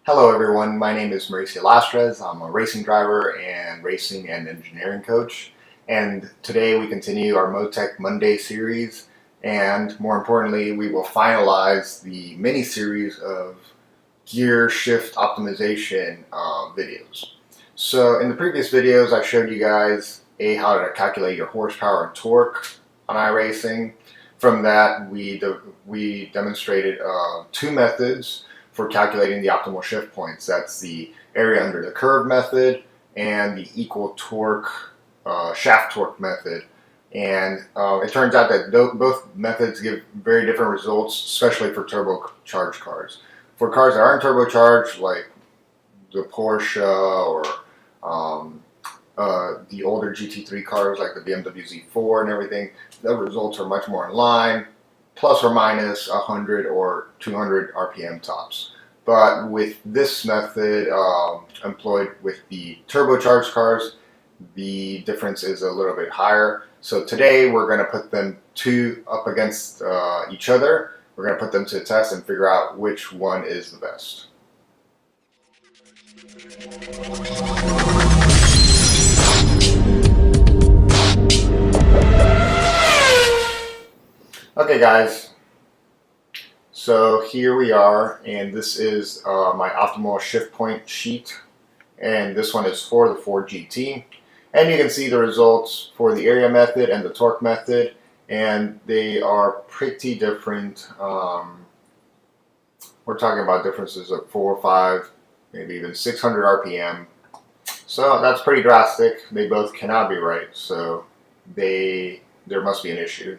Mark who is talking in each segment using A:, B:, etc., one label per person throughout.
A: Hello everyone, my name is Mauricio Lastres. I'm a racing driver and racing and engineering coach. And today we continue our MoTec Monday series, and more importantly, we will finalize the mini series of gear shift optimization videos. So in the previous videos I showed you guys how to calculate your horsepower and torque on iRacing. From that we demonstrated two methods for calculating the optimal shift points. That's the area under the curve method and the equal torque shaft torque method. And it turns out that both methods give very different results, especially for turbocharged cars. For cars that aren't turbocharged, like the Porsche or the older GT3 cars like the BMW Z4 and everything, the results are much more in line, plus or minus 100 or 200 RPM tops. But with this method employed with the turbocharged cars, the difference is a little bit higher. So today we're going to put them two up against each other. We're going to put them to the test and figure out which one is the best. Okay guys, so here we are, and this is my optimal shift point sheet, and this one is for the Ford GT, and you can see the results for the area method and the torque method, and they are pretty different. We're talking about differences of 4, 5, maybe even 600 RPM, so that's pretty drastic. They both cannot be right, so there must be an issue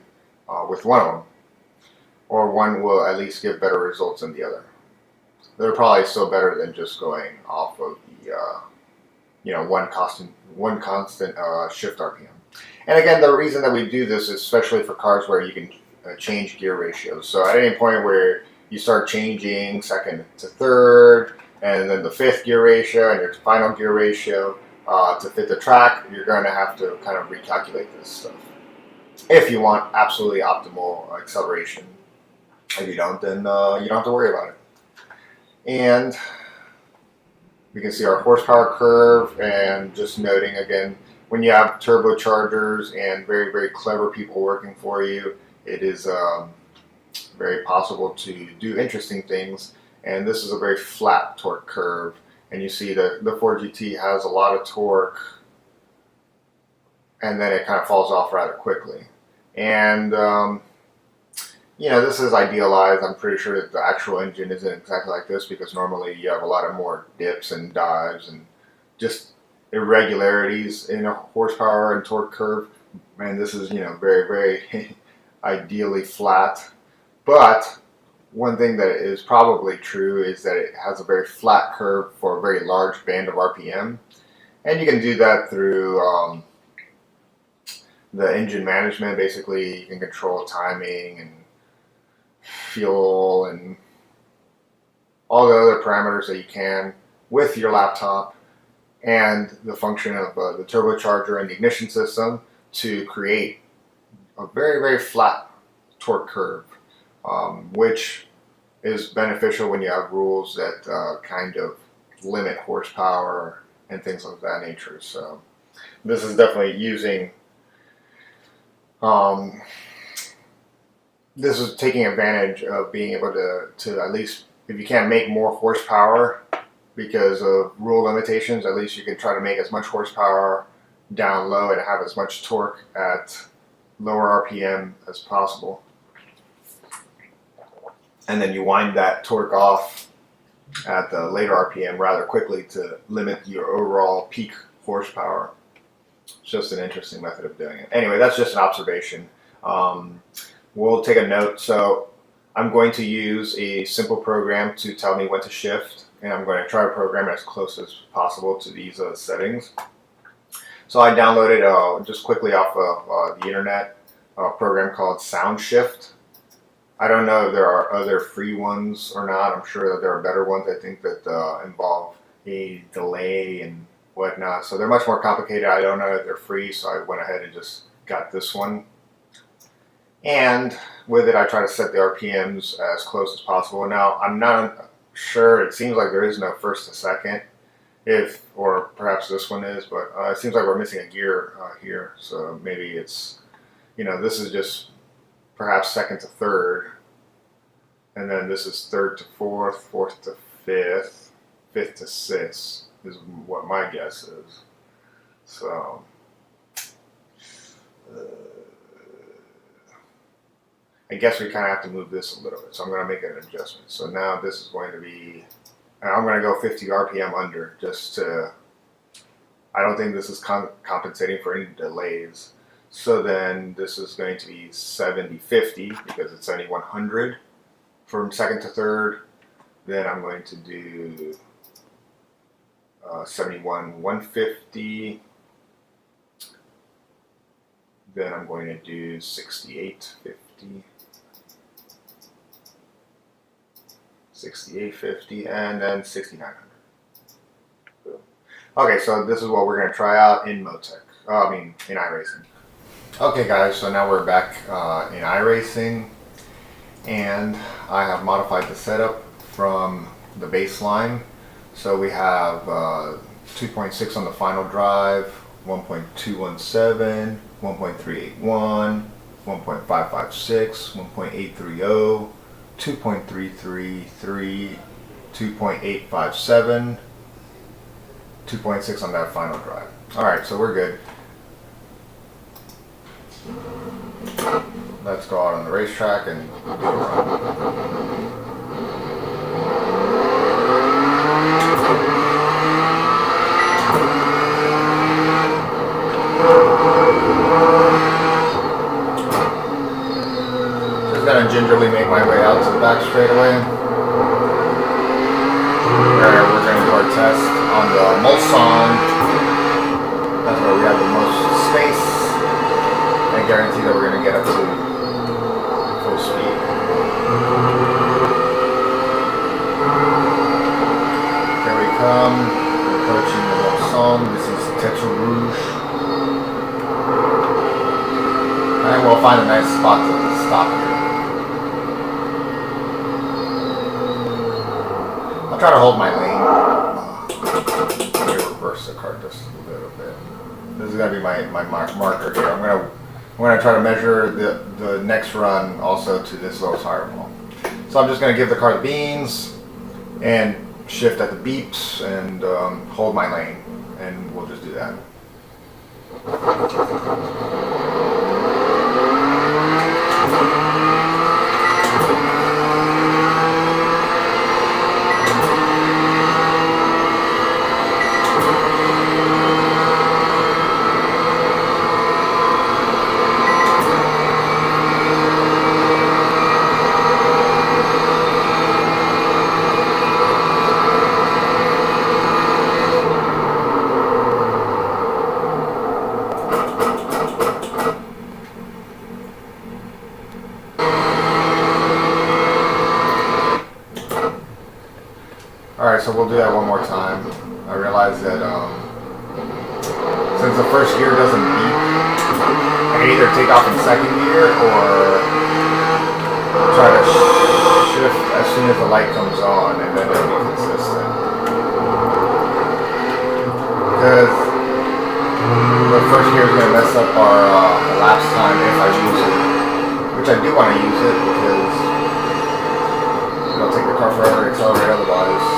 A: with one of them, or one will at least give better results than the other. They're probably still better than just going off of the one constant shift RPM. And again, the reason that we do this is especially for cars where you can change gear ratios. So at any point where you start changing second to third, and then the fifth gear ratio and your final gear ratio to fit the track, you're going to have to kind of recalculate this stuff if you want absolutely optimal acceleration. If you don't, then you don't have to worry about it. And we can see our horsepower curve, and just noting again, when you have turbochargers and very, very clever people working for you, it is very possible to do interesting things. And this is a very flat torque curve, and you see that the Ford GT has a lot of torque, and then it kind of falls off rather quickly. And this is idealized. I'm pretty sure that the actual engine isn't exactly like this, because normally you have a lot of more dips and dives and just irregularities in a horsepower and torque curve. And this is, very, very ideally flat. But one thing that is probably true is that it has a very flat curve for a very large band of RPM. And you can do that through the engine management. Basically, you can control timing and fuel and all the other parameters that you can with your laptop, and the function of the turbocharger and the ignition system to create a very, very flat torque curve, which is beneficial when you have rules that kind of limit horsepower and things of that nature. So this is definitely using this is taking advantage of being able to at least, if you can't make more horsepower because of rule limitations, at least you can try to make as much horsepower down low and have as much torque at lower RPM as possible. And then you wind that torque off at the later RPM rather quickly to limit your overall peak horsepower. It's just an interesting method of doing it. Anyway, that's just an observation. We'll take a note. So I'm going to use a simple program to tell me when to shift, and I'm going to try to program it as close as possible to these settings. So I downloaded just quickly off of the internet a program called SoundShift. I don't know if there are other free ones or not. I'm sure that there are better ones, I think, that involve a delay and whatnot. So they're much more complicated. I don't know if they're free, so I went ahead and just got this one. And with it, I try to set the RPMs as close as possible. Now, I'm not sure. It seems like there is no first to second, if or perhaps this one is, but it seems like we're missing a gear here. So maybe it's, this is just perhaps second to third, and then this is third to fourth, fourth to fifth, fifth to sixth is what my guess is. So I guess we kind of have to move this a little bit. So I'm going to make an adjustment. So now this is going to be, I'm going to go 50 RPM under just to, I don't think this is compensating for any delays. So then this is going to be 70-50 because it's 7100 from second to third. Then I'm going to do 71-150. Then I'm going to do 68-50. 6850, and then 6900. Okay, so this is what we're going to try out in MoTec. In iRacing. Okay, guys, so now we're back in iRacing, and I have modified the setup from the baseline. So we have 2.6 on the final drive, 1.217, 1.381, 1.556, 1.830. 2.333, 2.857, 2.6 on that final drive. Alright, so we're good. Let's go out on the racetrack and do a run. Gonna gingerly make my way out to the back straightaway, where we're gonna do our test on the Mulsanne. That's where we have the most space, and I guarantee that we're gonna get up to full speed. Here we come, approaching the Mulsanne. This is Tetra Rouge, and we'll find a nice spot to stop here. I'll try to hold my lane. Let me reverse the car just a little bit. This is gonna be my marker here. I'm gonna try to measure the next run also to this low tire wall. So I'm just gonna give the car the beans and shift at the beeps and hold my lane, and we'll just do that. Alright, so we'll do that one more time. I realize that since the first gear doesn't beep, I can either take off in second gear or try to shift as soon as the light comes on, and then it'll be consistent. Because the first gear is going to mess up our elapsed time if I use it, which I do want to use it because it'll take the car forever to accelerate otherwise.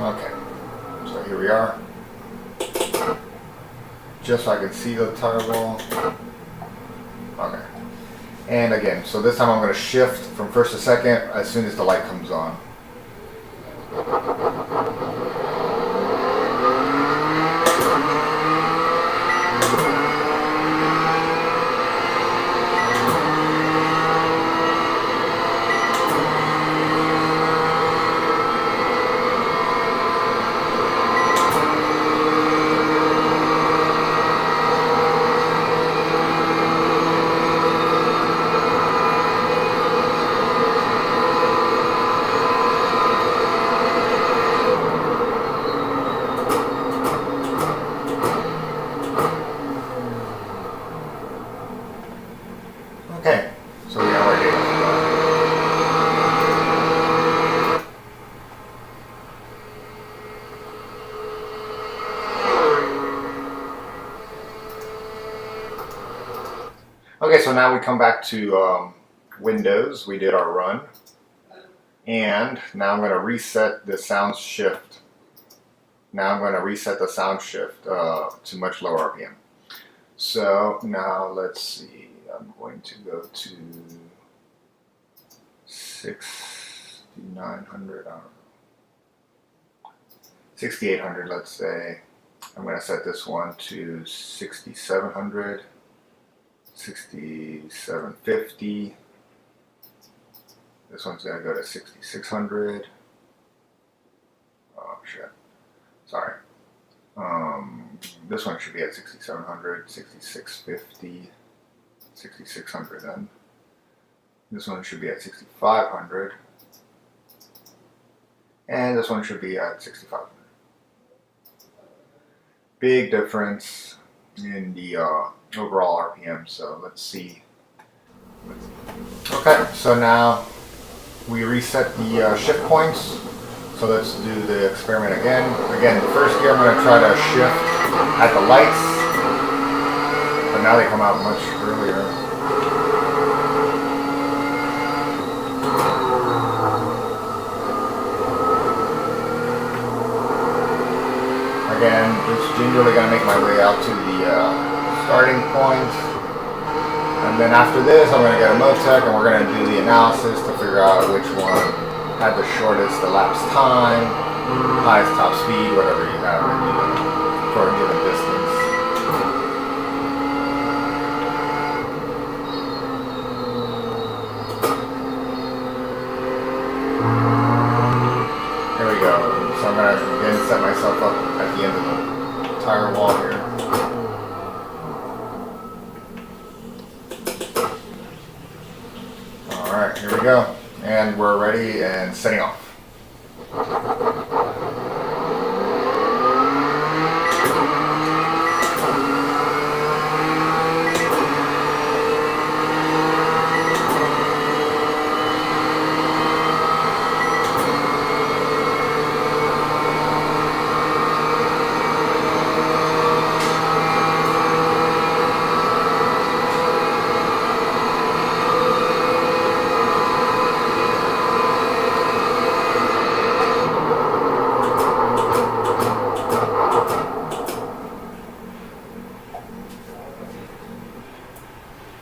A: Okay, so here we are. Just so I can see the tire wall. Okay. And again, so this time I'm going to shift from first to second as soon as the light comes on. Okay, so we have our data. Okay, so now we come back to Windows. We did our run. And now I'm going to reset the sound shift. Now I'm going to reset the sound shift to much lower RPM. So now let's see. I'm going to go to 6,900. 6,800. Let's say. I'm going to set this one to 6,700, 6,750. This one's going to go to 6,600. Oh shit. Sorry. This one should be at 6,700, 6,650, 6,600 then. This one should be at 6,500. And this one should be at 6,500. Big difference in the overall RPM, so let's see. Okay, so now we reset the shift points. So let's do the experiment again. Again, the first gear I'm going to try to shift at the lights, but now they come out much earlier. Again, just gingerly going to make my way out to the starting point. And then after this, I'm going to get a MoTec and we're going to do the analysis to figure out which one had the shortest elapsed time, highest top speed, whatever you have for a given distance. Here we go. So I'm going to again set myself up at the end of the tire wall here. Alright, here we go. And we're ready and setting off.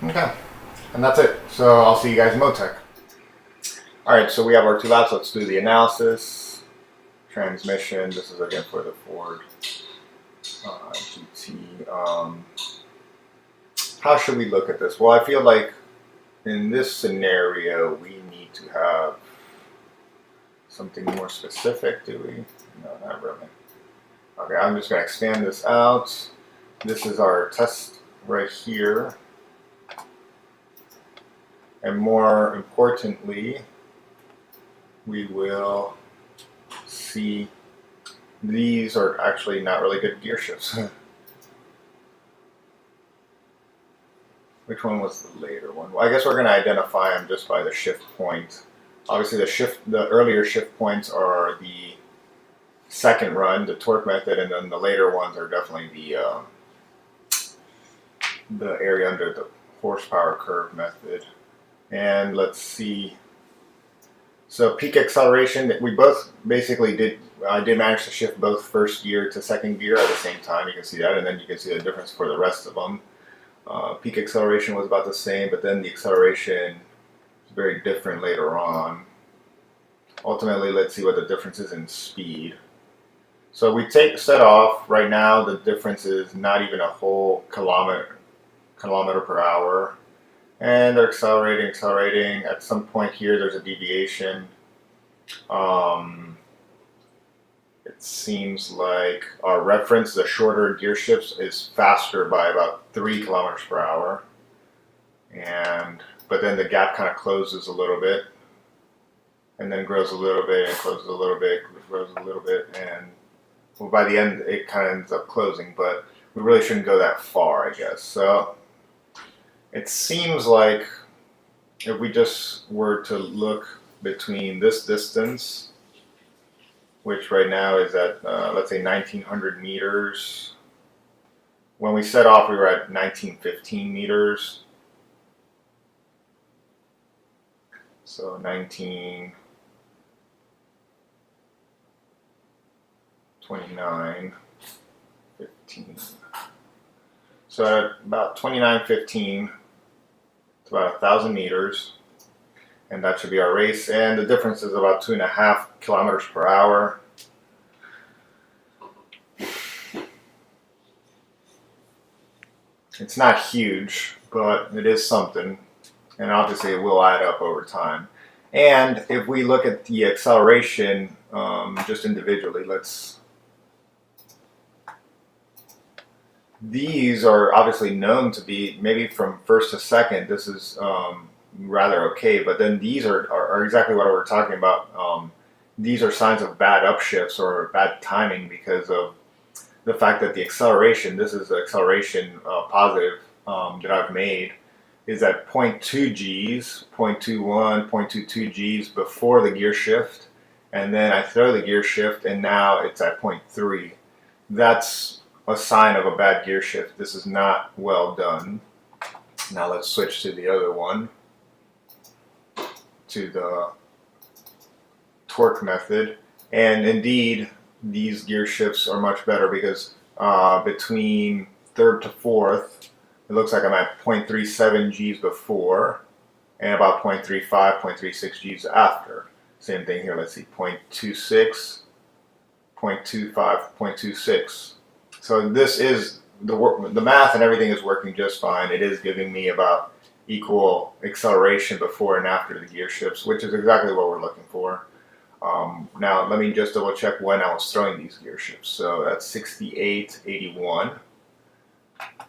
A: Okay, and that's it. So I'll see you guys in MoTec. Alright, so we have our two laps. Let's do the analysis. Transmission, this is again for the Ford GT. How should we look at this? Well, I feel like in this scenario, we need to have something more specific, do we? No, not really. Okay, I'm just going to expand this out. This is our test right here. And more importantly, we will see these are actually not really good gear shifts. Which one was the later one? Well, I guess we're going to identify them just by the shift point. Obviously, the earlier shift points are the second run, the torque method, and then the later ones are definitely the area under the horsepower curve method. And let's see. So peak acceleration, we both basically did. I did manage to shift both first gear to second gear at the same time. You can see that, and then you can see the difference for the rest of them. Peak acceleration was about the same, but then the acceleration is very different later on. Ultimately, let's see what the difference is in speed. So we set off. Right now, the difference is not even a whole kilometer per hour. And they're accelerating. At some point here, there's a deviation. It seems like our reference, the shorter gear shifts, is faster by about 3 kilometers per hour. But then the gap kind of closes a little bit, and then grows a little bit, and closes a little bit, grows a little bit, and well, by the end, it kind of ends up closing. But we really shouldn't go that far, I guess. So it seems like if we just were to look between this distance, which right now is at, let's say 1900 meters. When we set off, we were at 1915 meters. So 1929, 15. So at about 29:15, it's about 1,000 meters, and that should be our race. And the difference is about 2.5 kilometers per hour. It's not huge, but it is something, and obviously it will add up over time. And if we look at the acceleration just individually, these are obviously known to be, maybe from first to second, this is rather okay, but then these are exactly what we're talking about. These are signs of bad upshifts or bad timing because of the fact that the acceleration, this is the acceleration positive that I've made, is at 0.2 Gs, 0.21, 0.22 Gs before the gear shift, and then I throw the gear shift and now it's at 0.3. That's a sign of a bad gear shift. This is not well done. Now let's switch to the other one, to the torque method, and indeed these gear shifts are much better because between third to fourth, it looks like I'm at 0.37 Gs before and about 0.35, 0.36 Gs after. Same thing here, let's see, 0.26, 0.25, 0.26. So this is the math and everything is working just fine. It is giving me about equal acceleration before and after the gear shifts, which is exactly what we're looking for. Now let me just double check when I was throwing these gear shifts. So that's 68.81,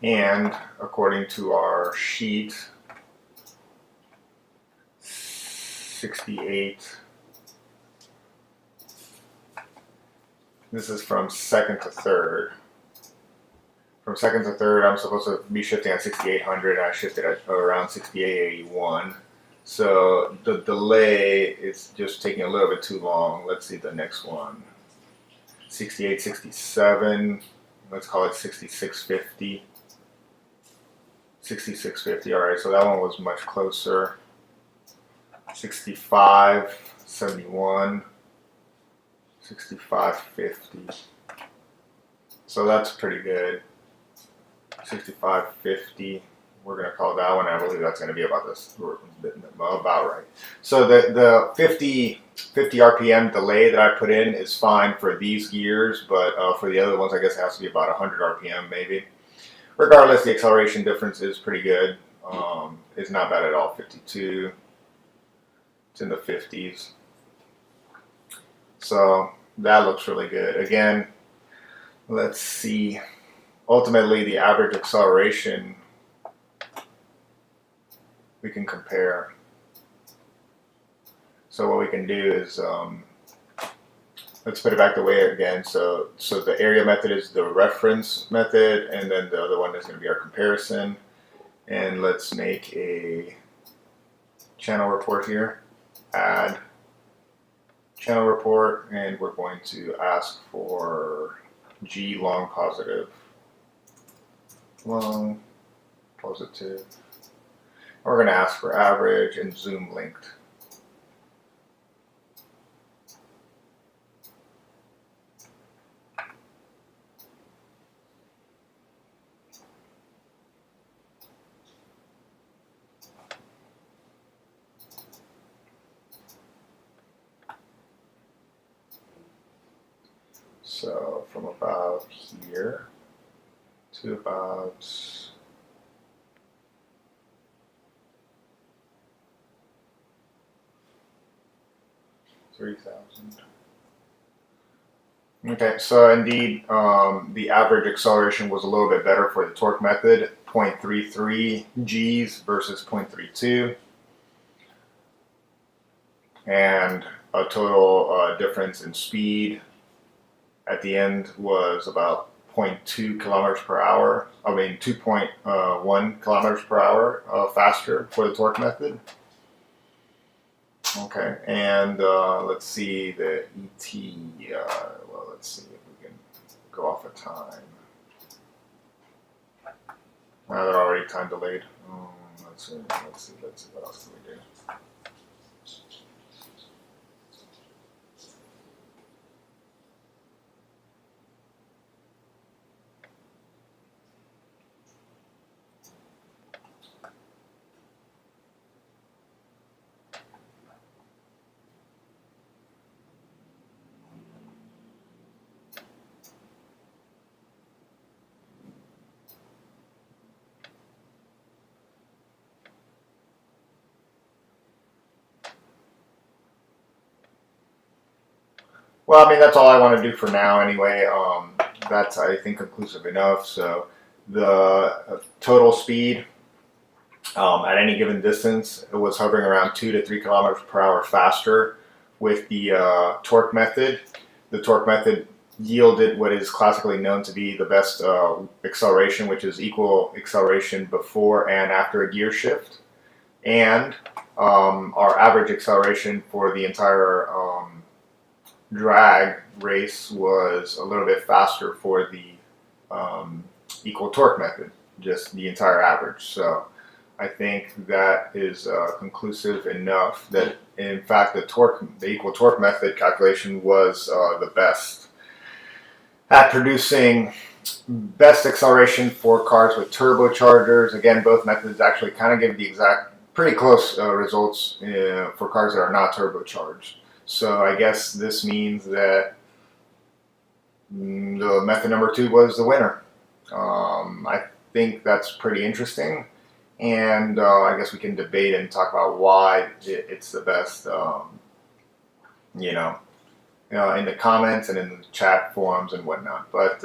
A: and according to our sheet, 68. This is from second to third. From second to third, I'm supposed to be shifting at 6,800, and I shifted at around 68.81. So the delay is just taking a little bit too long. Let's see the next one. 68.67. Let's call it 66.50. 66.50. All right, so that one was much closer. 65.71. 65.50. So that's pretty good. 65.50. We're going to call that one. I believe that's going to be about this, about right. So the 50 RPM delay that I put in is fine for these gears, but for the other ones, I guess it has to be about 100 RPM maybe. Regardless, the acceleration difference is pretty good. It's not bad at all. 52. It's in the 50s. So that looks really good. Again, let's see. Ultimately, the average acceleration we can compare. So what we can do is, let's put it back the way again. So the area method is the reference method, and then the other one is going to be our comparison. And let's make a channel report here. Add channel report, and we're going to ask for G long positive. Long positive. We're going to ask for average and zoom linked. So from about here to about 3,000. Okay, so indeed, the average acceleration was a little bit better for the torque method, 0.33 Gs versus 0.32, and a total difference in speed at the end was about 0.2 kilometers per hour. I mean 2.1 kilometers per hour faster for the torque method. Okay, and let's see the ET. Well, let's see if we can go off of time. They're already time delayed. Let's see. What else can we do? Well, I mean, that's all I want to do for now anyway. That's, I think, conclusive enough. So the total speed at any given distance, it was hovering around 2 to 3 kilometers per hour faster with the torque method. The torque method yielded what is classically known to be the best acceleration, which is equal acceleration before and after a gear shift. And our average acceleration for the entire drag race was a little bit faster for the equal torque method, just the entire average. So I think that is conclusive enough that, in fact, the equal torque method calculation was the best at producing best acceleration for cars with turbochargers. Again, both methods actually kind of give the exact, pretty close results for cars that are not turbocharged. So I guess this means that the method number 2 was the winner. I think that's pretty interesting, and I guess we can debate and talk about why it's the best, in the comments and in the chat forums and whatnot. But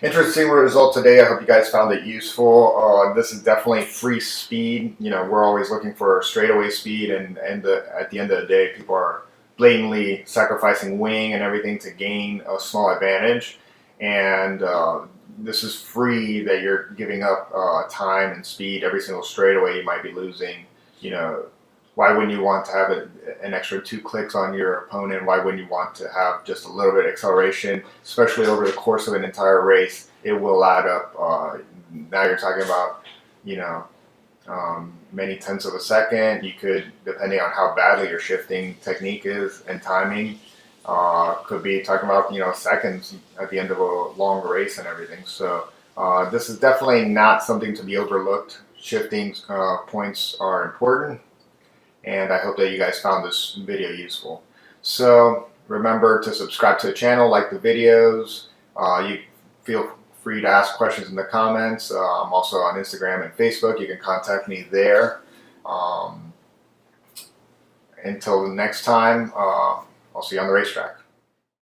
A: interesting result today. I hope you guys found it useful. This is definitely free speed. We're always looking for straightaway speed, and at the end of the day, people are blatantly sacrificing wing and everything to gain a small advantage. And this is free, that you're giving up time and speed. Every single straightaway you might be losing. Why wouldn't you want to have an extra 2 clicks on your opponent? Why wouldn't you want to have just a little bit of acceleration, especially over the course of an entire race? It will add up. Now you're talking about, many tenths of a second. You could, depending on how badly your shifting technique is and timing, could be talking about seconds at the end of a long race and everything. So this is definitely not something to be overlooked. Shifting points are important, and I hope that you guys found this video useful. So remember to subscribe to the channel, like the videos. You feel free to ask questions in the comments. I'm also on Instagram and Facebook. You can contact me there. Until the next time, I'll see you on the racetrack.